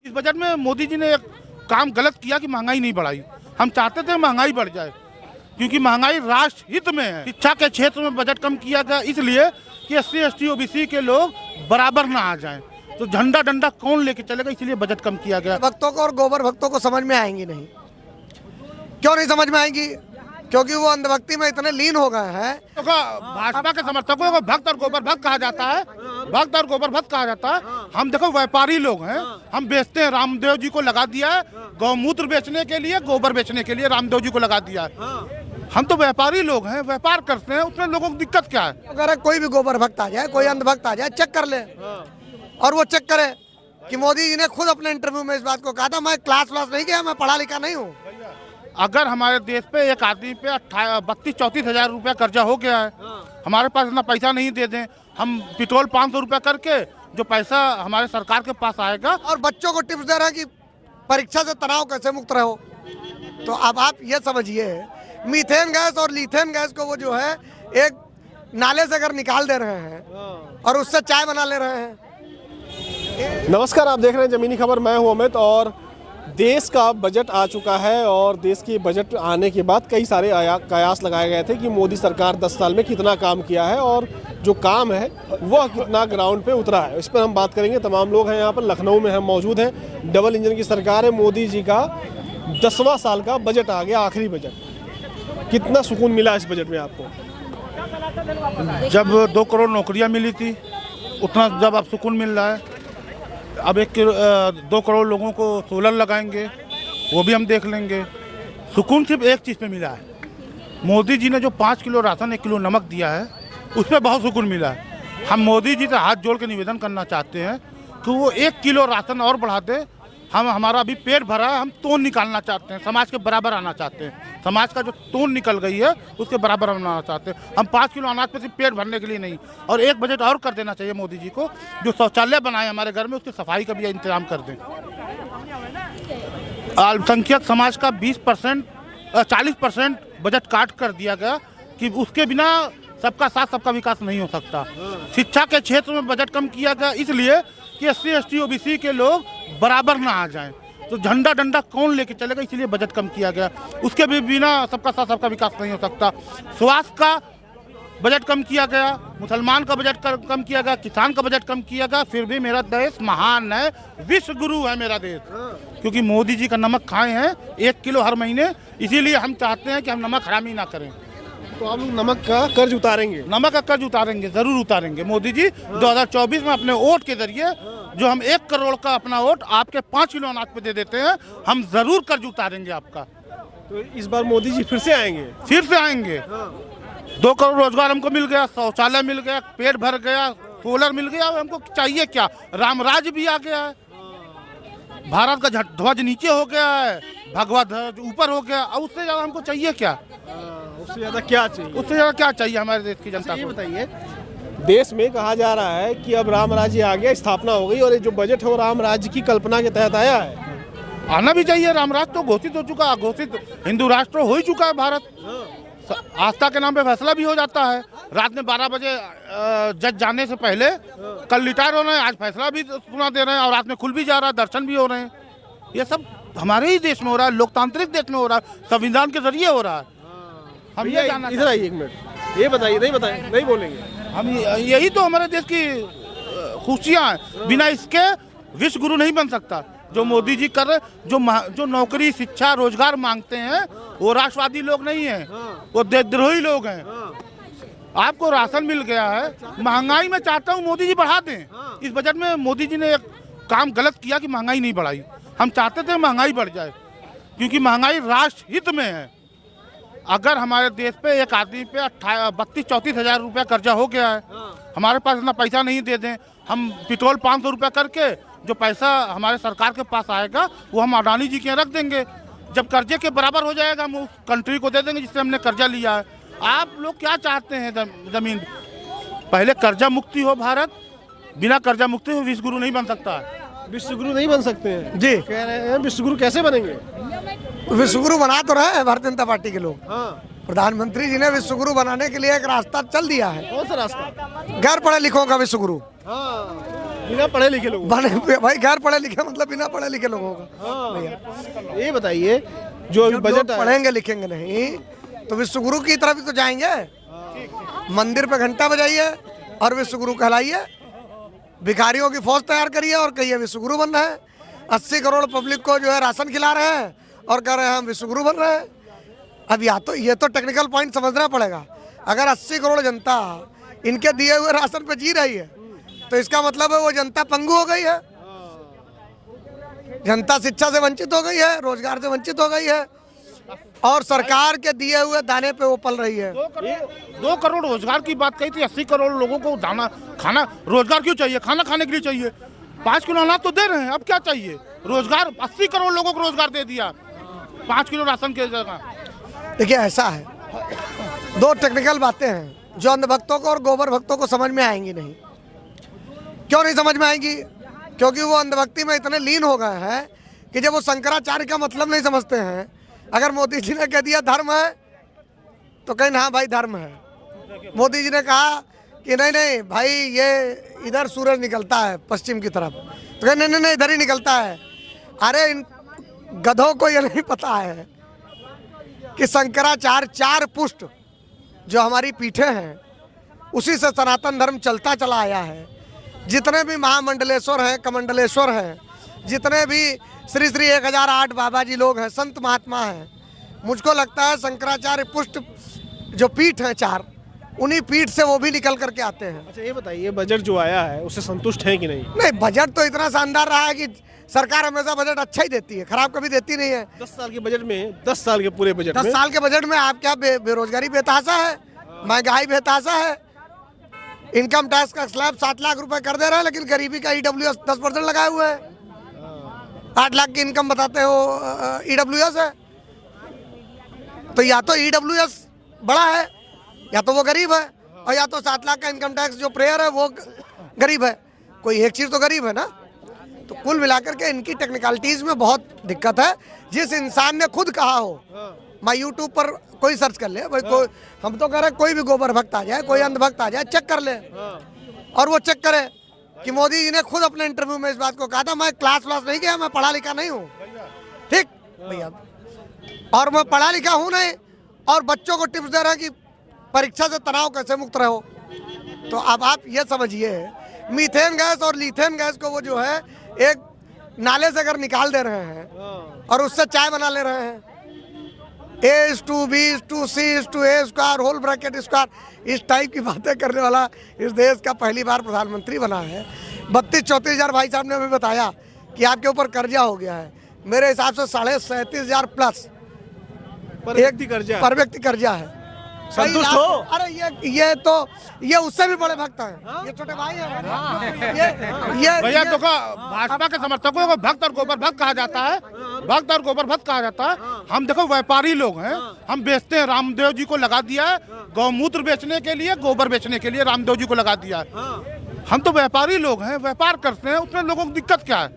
इस बजट में मोदी जी ने एक काम गलत किया कि महंगाई नहीं बढ़ाई। हम चाहते थे महंगाई बढ़ जाए क्योंकि महंगाई राष्ट्र हित में है। शिक्षा के क्षेत्र में बजट कम किया गया इसलिए कि SC ST OBC के लोग बराबर ना आ जाएं। तो झंडा डंडा कौन लेके चलेगा, इसलिए बजट कम किया गया। भक्तों को और गोबर भक्तों को समझ में आएंगी नहीं। क्यों नहीं समझ में आएंगी? क्योंकि वो अंधभक्ति में इतने लीन हो गए हैं। तो भाजपा के समर्थकों को भक्त और गोबर भक्त कहा जाता है, भक्त और गोबर भक्त कहा जाता है। हम देखो व्यापारी लोग हैं, हम बेचते हैं। रामदेव जी को लगा दिया है गौमूत्र बेचने के लिए, गोबर बेचने के लिए रामदेव जी को लगा दिया है। हम तो व्यापारी लोग हैं, व्यापार करते हैं, उसमें लोगों को दिक्कत क्या है? अगर कोई भी गोबर भक्त आ जाए, कोई अंधभक्त आ जाए, चेक कर ले और वो चेक करे कि मोदी जी ने खुद अपने इंटरव्यू में इस बात को कहा था, मैं क्लास व्लास नहीं गया, मैं पढ़ा लिखा नहीं हूँ। अगर हमारे देश पे एक आदमी पे 32-34 हजार रुपया कर्जा हो गया है, हमारे पास इतना पैसा नहीं दे दें, हम पेट्रोल 500 रुपया करके जो पैसा हमारे सरकार के पास आएगा। और बच्चों को टिप्स दे रहे हैं कि परीक्षा से तनाव कैसे मुक्त रहो। तो अब आप ये समझिए, मीथेन गैस और लीथेन गैस को वो जो है एक नाले से अगर निकाल दे रहे हैं और उससे चाय बना ले रहे हैं। नमस्कार, आप देख रहे हैं ज़मीनी खबर। मैं हूं अमित और देश का बजट आ चुका है और देश के बजट आने के बाद कई सारे कयास लगाए गए थे कि मोदी सरकार 10 साल में कितना काम किया है और जो काम है वह कितना ग्राउंड पे उतरा है। इस पर हम बात करेंगे। तमाम लोग हैं यहाँ पर, लखनऊ में हम मौजूद हैं। डबल इंजन की सरकार है, मोदी जी का 10वां साल का बजट आ गया, आखिरी बजट। कितना सुकून मिला इस बजट में आपको? जब 2 करोड़ नौकरियां मिली थी उतना जब अब सुकून मिल रहा है। अब 2 करोड़ लोगों को सोलर लगाएंगे, वो भी हम देख लेंगे। सुकून सिर्फ एक चीज़ पे मिला है, मोदी जी ने जो 5 किलो राशन 1 किलो नमक दिया है उसमें बहुत सुकून मिला है। हम मोदी जी से हाथ जोड़ के निवेदन करना चाहते हैं कि वो 1 किलो राशन और बढ़ा दे। हमारा अभी पेट भरा है, हम तोन निकालना चाहते हैं, समाज के बराबर आना चाहते हैं। समाज का जो तोन निकल गई है उसके बराबर हम आना चाहते हैं। हम 5 किलो अनाज पे सिर्फ पेट भरने के लिए नहीं। और एक बजट और कर देना चाहिए मोदी जी को, जो शौचालय बनाए हमारे घर में उसकी सफाई का भी इंतजाम कर दें। अल्पसंख्यक समाज का 40% बजट काट कर दिया गया कि उसके बिना सबका साथ सबका विकास नहीं हो सकता। शिक्षा के क्षेत्र में बजट कम किया गया इसलिए कि SC ST OBC के लोग बराबर ना आ जाएं। तो झंडा डंडा कौन लेके चलेगा, इसलिए बजट कम किया गया। उसके भी बिना सबका साथ सबका विकास नहीं हो सकता। स्वास्थ्य का बजट कम किया गया, मुसलमान का बजट कम किया गया, किसान का बजट कम किया गया। फिर भी मेरा देश महान है, विश्व गुरु है मेरा देश, क्योंकि मोदी जी का नमक खाए हैं 1 किलो हर महीने। इसीलिए हम चाहते हैं कि हम नमक हरामी ना करें। तो आप लोग नमक का कर्ज उतारेंगे? नमक का कर्ज उतारेंगे, जरूर उतारेंगे। मोदी जी 2024 में अपने वोट के जरिए जो हम 1 करोड़ का अपना वोट आपके 5 किलो अनाज पे दे देते हैं, हम जरूर कर्ज उतारेंगे आपका। तो इस बार मोदी जी फिर से आएंगे? फिर से आएंगे। 2 करोड़ रोजगार हमको मिल गया, शौचालय मिल गया, पेट भर गया, सोलर मिल गया। हमको चाहिए क्या? रामराज भी आ गया है, भारत का ध्वज नीचे हो गया है, भगवा ध्वज ऊपर हो गया। और उससे ज्यादा हमको चाहिए क्या? उससे ज्यादा क्या चाहिए? उससे ज्यादा क्या चाहिए हमारे देश की जनता ये को? बताइए, देश में कहा जा रहा है कि अब राम राज्य आ गया, स्थापना हो गई और ये जो बजट है वो राम राज्य की कल्पना के तहत आया है। आना भी चाहिए। राम राज तो घोषित हो चुका, घोषित हिंदू राष्ट्र हो ही चुका है भारत। आस्था के नाम पे फैसला भी हो जाता है। रात में 12 बजे जज जाने से पहले कल रिटायर हो रहे हैं, आज फैसला भी सुना दे रहे हैं और रात में खुल भी जा रहा है, दर्शन भी हो रहे हैं। ये सब हमारे ही देश में हो रहा है, लोकतांत्रिक देश में हो रहा है, संविधान के जरिए हो रहा है। हम ये जानना, इधर आइए 1 मिनट, ये बताइए। नहीं बोलेंगे हम, यही तो हमारे देश की खुशियाँ हैं। बिना इसके विश्व गुरु नहीं बन सकता। जो मोदी जी कर रहे, जो नौकरी शिक्षा रोजगार मांगते हैं वो राष्ट्रवादी लोग नहीं हैं, वो देशद्रोही लोग हैं। आपको राशन मिल गया है, महंगाई में चाहता हूँ मोदी जी बढ़ा दें। इस बजट में मोदी जी ने एक काम गलत किया कि महंगाई नहीं बढ़ाई। हम चाहते थे महंगाई बढ़ जाए क्योंकि महंगाई राष्ट्र हित में है। अगर हमारे देश पे एक आदमी पे 32-34 हजार रुपया कर्जा हो गया है, हमारे पास इतना पैसा नहीं दे दें, हम पेट्रोल 500 रुपया करके जो पैसा हमारे सरकार के पास आएगा वो हम अडानी जी के यहाँ रख देंगे। जब कर्जे के बराबर हो जाएगा हम उस कंट्री को दे देंगे जिससे हमने कर्जा लिया है। आप लोग क्या चाहते हैं? जमीन पहले कर्जा मुक्ति हो भारत, बिना कर्जा मुक्ति हो विश्व गुरु नहीं बन सकता है। विश्व गुरु नहीं बन सकते हैं जी? कह रहे हैं विश्व गुरु कैसे बनेंगे? विश्व गुरु बना तो रहे हैं भारतीय जनता पार्टी के लोग। हाँ, प्रधानमंत्री जी ने विश्व गुरु बनाने के लिए एक रास्ता चल दिया है। कौन सा रास्ता? गैर पढ़े लिखों का विश्व गुरु। हाँ, बिना पढ़े लिखे लोग। भाई गैर पढ़े लिखे मतलब बिना पढ़े लिखे लोगों का। भैया ये बताइए जो जब बजट लोग पढ़ेंगे लिखेंगे नहीं तो विश्वगुरु की तरफ ही तो जाएंगे। मंदिर पे घंटा बजाइए और विश्वगुरु कहलाइए, भिखारियों की फौज तैयार करिए और कहिए विश्वगुरु बन रहे हैं। 80 करोड़ पब्लिक को जो है राशन खिला रहे हैं और कह रहे हैं हम विश्वगुरु बन रहे हैं। अब या तो ये तो टेक्निकल पॉइंट समझना पड़ेगा। अगर 80 करोड़ जनता इनके दिए हुए राशन पे जी रही है तो इसका मतलब है वो जनता पंगु हो गई है, जनता शिक्षा से वंचित हो गई है, रोजगार से वंचित हो गई है और सरकार के दिए हुए दाने पे वो पल रही है। 2 करोड़ रोजगार की बात कही थी। 80 करोड़ लोगों को दाना खाना रोजगार क्यों चाहिए? खाना खाने के लिए चाहिए। 5 किलो अनाज तो दे रहे हैं, अब क्या चाहिए? रोजगार 80 करोड़ लोगों को रोजगार दे दिया 5 किलो राशन के जगह। देखिए ऐसा है, 2 टेक्निकल बातें हैं जो अंधभक्तों को और गोबर भक्तों को समझ में आएंगी नहीं। क्यों नहीं समझ में आएंगी? क्योंकि वो अंधभक्ति में इतने लीन हो गए हैं कि जब वो शंकराचार्य का मतलब नहीं समझते हैं। अगर मोदी जी ने कह दिया धर्म है तो कहें हाँ भाई धर्म है। मोदी जी ने कहा कि नहीं नहीं भाई ये इधर सूरज निकलता है पश्चिम की तरफ, तो कहें नहीं नहीं नहीं इधर ही निकलता है। अरे इन गधों को ये नहीं पता है कि शंकराचार्य 4 पुष्ट जो हमारी पीठें हैं उसी से सनातन धर्म चलता चला आया है। जितने भी महामंडलेश्वर हैं, कमंडलेश्वर हैं, जितने भी श्री श्री 1008 बाबा जी लोग हैं, संत महात्मा हैं, मुझको लगता है शंकराचार्य पुष्ट जो पीठ हैं 4 उन्हीं पीठ से वो भी निकल करके आते हैं। अच्छा ये बताइए बजट जो आया है उससे संतुष्ट हैं कि नहीं? नहीं, बजट तो इतना शानदार रहा है कि सरकार हमेशा बजट अच्छा ही देती है, खराब कभी देती नहीं है। 10 साल के बजट में, 10 साल के पूरे बजट 10 में साल के बजट में आप क्या बेरोजगारी बेतहाशा है, महंगाई बेतहाशा है, इनकम टैक्स का स्लैब 7 लाख रुपए कर दे रहे हैं लेकिन गरीबी का EWS 10% लगाए हुए है। 8 लाख की इनकम बताते हो EWS है, तो या तो EWS बड़ा है या तो वो गरीब है और या तो 7 लाख का इनकम टैक्स जो प्रेयर है वो गरीब है। कोई एक चीज तो गरीब है ना। तो कुल मिलाकर के इनकी टेक्निकलिटीज में बहुत दिक्कत है। जिस इंसान ने खुद कहा हो, मैं यूट्यूब पर कोई सर्च कर ले भाई, कोई हम तो कह रहे कोई भी गोबर भक्त आ जाए, कोई अंधभक्त आ जाए, चेक कर ले और वो चेक करे कि मोदी जी ने खुद अपने इंटरव्यू में इस बात को कहा था मैं क्लास व्लास नहीं गया, मैं पढ़ा लिखा नहीं हूँ। ठीक भैया, और मैं पढ़ा लिखा हूँ नहीं और बच्चों को टिप्स दे रहा है कि परीक्षा से तनाव कैसे मुक्त रहो। तो अब आप ये समझिए मीथेन गैस और लीथेन गैस को वो जो है एक नाले से अगर निकाल दे रहे हैं और उससे चाय बना ले रहे हैं, A/B/C/A होल ब्रैकेट स्क्वायर, इस टाइप की बातें करने वाला इस देश का पहली बार प्रधानमंत्री बना है। 32-34 हज़ार भाई साहब ने अभी बताया कि आपके ऊपर कर्जा हो गया है। मेरे हिसाब से 37,500 प्लस पर व्यक्ति कर्जा है। संतुष्ट हो? अरे ये उससे भी बड़े भक्त हैं। ये छोटे भाई हैं। ये भैया तो भाजपा के समर्थकों को भक्त और गोबर भक्त कहा जाता है। भक्त और गोबर भक्त कहा जाता है। हम देखो व्यापारी लोग हैं, हम बेचते हैं। रामदेव जी को लगा दिया है गौमूत्र बेचने के लिए, गोबर बेचने के लिए रामदेव जी को लगा दिया है। हम तो व्यापारी लोग हैं, व्यापार करते हैं, उसमें लोगों को दिक्कत क्या है?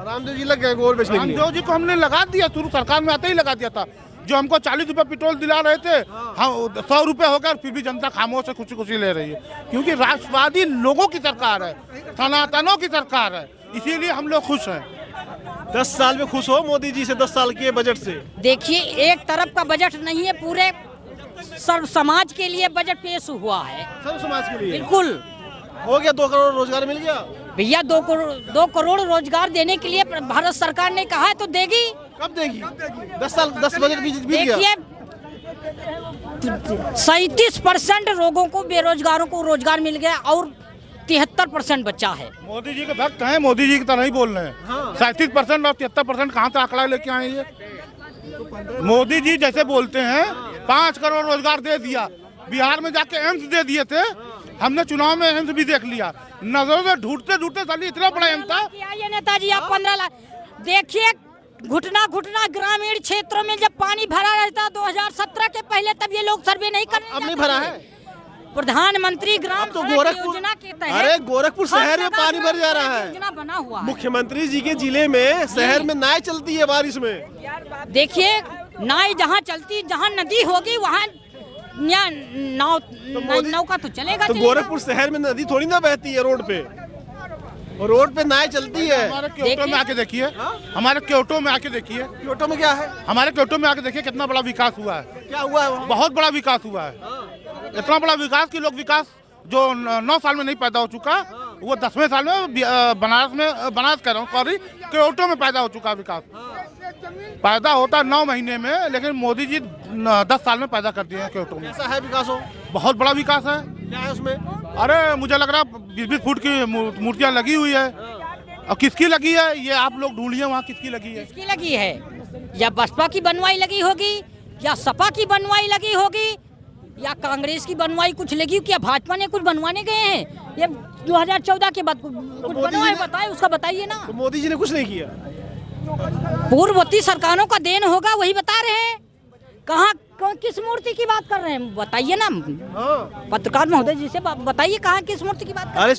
रामदेव जी लग गए गोबर बेचने के लिए। रामदेव जी को हमने लगा दिया, शुरू सरकार में आते ही लगा दिया था। जो हमको 40 रुपए पेट्रोल दिला रहे थे, हाँ 100 रुपए हो गया, फिर भी जनता खामोश है, खुशी खुशी ले रही है। क्योंकि राष्ट्रवादी लोगों की सरकार है, सनातनों की सरकार है, इसीलिए हम लोग खुश हैं। 10 साल में खुश हो मोदी जी से? 10 साल के बजट से देखिए, एक तरफ का बजट नहीं है, पूरे सर्व समाज के लिए बजट पेश हुआ है। सब समाज के लिए बिल्कुल हो गया। 2 करोड़ रोजगार मिल गया भैया। 2 करोड़ रोजगार देने के लिए भारत सरकार ने कहा है तो देगी। कब देगी? 10 साल 10 बजट बीत गया। देखिए 37% लोगों को, बेरोजगारों को रोजगार मिल गया और 73% बच्चा है। मोदी जी के भक्त हैं, मोदी जी की तरह ही बोल रहे हैं। 37% और 73% कहाँ से आंकड़ा लेके आए ये? मोदी जी जैसे बोलते हैं 5 करोड़ रोजगार दे दिया। बिहार में जाके एम्स दे दिए थे, हमने चुनाव में एम्स भी देख लिया। नजरों से ढूंढते ढूंढते साली इतना बड़ा एम्स था। नेताजी आप 15 लाख देखिए, घुटना ग्रामीण क्षेत्रों में जब पानी भरा रहता 2017 के पहले, तब ये लोग सर्वे नहीं कर। अब नहीं भरा है। प्रधानमंत्री ग्राम तो सड़क योजना के तहत, अरे गोरखपुर शहर में पानी भर जा रहा है। योजना बना हुआ है। मुख्यमंत्री जी के जिले में शहर में नाव चलती है बारिश में। देखिए नाव जहाँ चलती, जहाँ नदी होगी वहाँ नौका तो चलेगा। तो गोरखपुर शहर में नदी थोड़ी ना बहती है रोड पे। और रोड पे नाव चलती है। हमारे क्योटो में आके देखिए, हमारे क्योटो में आके देखिए, क्योटो में क्या है? हमारे क्योटो में आके देखिए कितना बड़ा विकास हुआ है। क्या हुआ है वहाँ? बहुत बड़ा विकास हुआ है, इतना बड़ा विकास कि लोग विकास जो 9 साल में नहीं पैदा हो चुका वो 10वें साल में बनारस कह रहा हूँ, सॉरी, क्योटो में पैदा हो चुका विकास। पैदा होता 9 महीने में, लेकिन मोदी जी 10 साल में पैदा कर दिए हैं क्योटो में। ऐसा है विकास हो? बहुत बड़ा विकास है। क्या है उसमें? अरे मुझे लग रहा है 20-20 फुट की मूर्तियाँ लगी हुई है। और किसकी लगी है ये आप लोग ढूंढिए, वहाँ किसकी लगी है? किसकी लगी है? या बसपा की बनवाई लगी होगी, या सपा की बनवाई लगी होगी, या कांग्रेस की बनवाई कुछ लगी, क्या भाजपा ने कुछ बनवाने गए हैं? ये 2014 के बाद कुछ बनवाए बताए, उसका बताइए ना। तो मोदी जी ने कुछ नहीं किया? पूर्ववर्ती सरकारों का देन होगा, वही बता रहे हैं। कहाँ किस मूर्ति की बात कर रहे हैं बताइए ना, पत्रकार महोदय जी से बताइए कहाँ किस मूर्ति की बात कर रहे हैं? अरे